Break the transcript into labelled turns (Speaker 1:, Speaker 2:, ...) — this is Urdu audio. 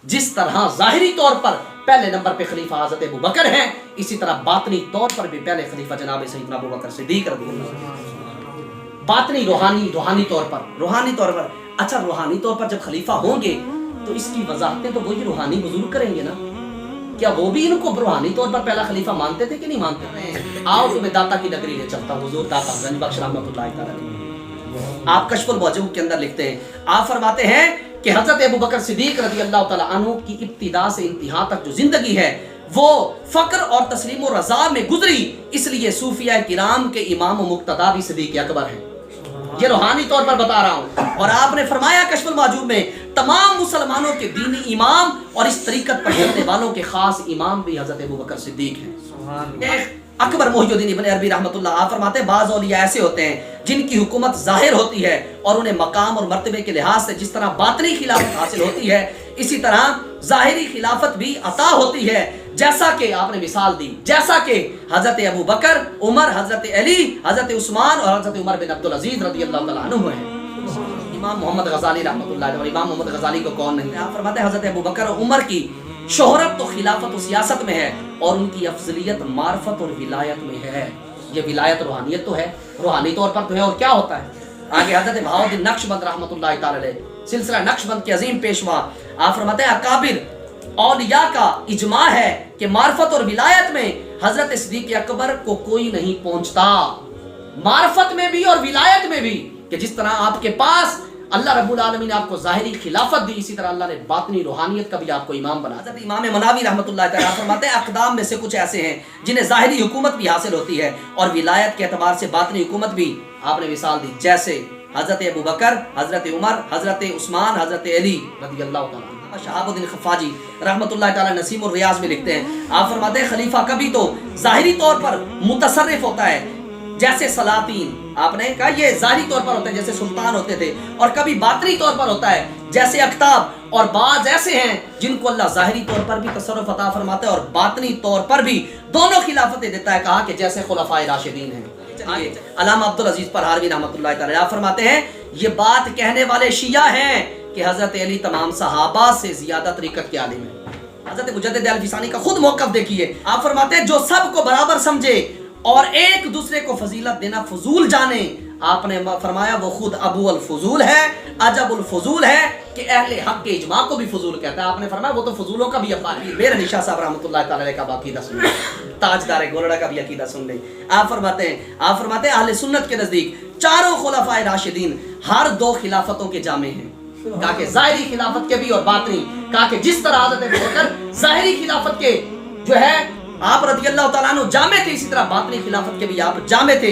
Speaker 1: جس طرح ظاہری طور پر پہلے نمبر پہ خلیفہ حضرت ابو بکر ہیں، اسی طرح باطنی طور پر بھی پہلے خلیفہ جناب سیدنا ابو بکر صدیق رضی اللہ عنہ۔ باطنی روحانی طور پر اچھا روحانی طور پر جب خلیفہ ہوں گے تو اس کی وضاحتیں تو وہی روحانی بزرگ کریں گے نا، کیا وہ بھی ان کو روحانی طور پر پہلا خلیفہ مانتے تھے کہ نہیں مانتے؟ آؤ تمہیں داتا کی نگری لے چلتا ہوں، حضور داتا گنج بخش رحمۃ اللہ تعالی علیہ۔ آپ کشف الموجوب کے اندر لکھتے ہیں، آپ فرماتے ہیں کہ حضرت ابو بکر صدیق رضی اللہ تعالی عنہ کی ابتدا سے انتہا تک جو زندگی ہے وہ فقر اور تسلیم و رضا میں گزری، اس لیے صوفیاء کرام کے امام و مقتدا بھی صدیق اکبر ہیں۔ یہ روحانی طور پر بتا رہا ہوں۔ اور آپ نے فرمایا کشف الموجوب میں تمام مسلمانوں کے دینی امام اور اس طریقت پر چلنے والوں کے خاص امام بھی حضرت ابو بکر صدیق ہیں۔ اکبر محی الدین ابن عربی رحمۃ اللہ آپ فرماتے ہیں بعض اولیاء ایسے ہوتے ہیں جن کی حکومت ظاہر ہوتی ہے اور انہیں مقام اور مرتبے کے لحاظ سے جس طرح باطنی خلافت حاصل ہوتی ہے، اسی طرح ظاہری خلافت بھی عطا ہوتی ہے، جیسا کہ آپ نے مثال دی، جیسا کہ حضرت ابو بکر، عمر، حضرت علی، حضرت عثمان اور حضرت عمر بن عبدالعزیز رضی اللہ تعالیٰ عنہ ہیں۔ امام محمد غزالی رحمۃ اللہ علیہ، امام محمد غزالی کو کون نہیں؟ آپ فرماتے ہیں حضرت ابو بکر اور عمر کی شہرت تو خلافت و سیاست میں ہے اور ان کی افضلیت معرفت اور ولایت میں ہے۔ یہ ولایت روحانیت تو ہے، روحانی طور پر تو ہے، اور کیا ہوتا ہے؟ آگے حضرت بہاؤالدین نقشبند رحمۃ اللہ تعالی علیہ، سلسلہ نقشبند کے عظیم پیشوا، آپ فرماتے ہیں اکابر اولیاء کا اجماع ہے کہ معرفت اور ولایت میں حضرت صدیق اکبر کو کوئی نہیں پہنچتا، معرفت میں بھی اور ولایت میں بھی، کہ جس طرح آپ کے پاس اللہ رب العالمین نے آپ کو ظاہری خلافت دی، اسی طرح اللہ نے باطنی روحانیت کا بھی آپ کو امام بنا۔ حضرت امام مناوی رحمۃ اللہ تعالیٰ فرماتے ہیں اقدام میں سے کچھ ایسے ہیں جنہیں ظاہری حکومت بھی حاصل ہوتی ہے اور ولایت کے اعتبار سے باطنی حکومت بھی۔ آپ نے مثال دی جیسے حضرت ابو بکر، حضرت عمر، حضرت عثمان، حضرت علی رضی اللہ تعالیٰ۔ شہاب الدین خفاجی رحمۃ اللہ تعالیٰ نسیم الریاض میں لکھتے ہیں، آپ فرماتے ہیں خلیفہ کبھی تو ظاہری طور پر متصرف ہوتا ہے جیسے سلاطین، آپ نے کہا یہ ظاہری طور پر ہوتا ہے جیسے سلطان ہوتے تھے، اور کبھی باطنی طور پر ہوتا ہے جیسے اقطاب، اور بعض ایسے ہیں جن کو اللہ ظاہری طور پر بھی تصرف عطا فرماتا ہے اور باطنی طور پر بھی دونوں خلافتیں دیتا ہے، کہا کہ جیسے خلفائے راشدین ہیں۔ علامہ عبدالعزیز پرہاروی رحمۃ اللہ تعالی آپ فرماتے ہیں یہ بات کہنے والے شیعہ ہیں کہ حضرت علی تمام صحابہ سے زیادہ طریقت کے عالم ہیں۔ حضرت مجدد الفسانی کا خود موقف دیکھیے، آپ فرماتے ہیں جو سب کو برابر سمجھے اور ایک دوسرے کو فضیلت دینا فضول جانے، آپ نے فرمایا وہ خود ابو الفضول ہے، عجب الفضول ہے کہ اہل حق کے اجماع کو بھی فضول کہتا ہے۔ آپ نے فرمایا وہ تو فضولوں کا بھی ابا ہے۔ بیر علی شاہ صاحب رحمۃ اللہ تعالی علیہ کا عقیدہ سن لیں، تاجدار گولڑا کا بھی عقیدہ سن لیں۔ آپ فرماتے ہیں اہل سنت کے نزدیک چاروں خلفائے راشدین ہر دو خلافتوں کے جامع ہیں، کہا کہ ظاہری خلافت کے بھی اور باطنی، کہا کہ جس طرح حضرت ابو بکر ظاہری خلافت کے جو ہے آپ رضی اللہ تعالیٰ عنہ جامع تھے، اسی طرح باطنی خلافت کے بھی آپ جامع تھے۔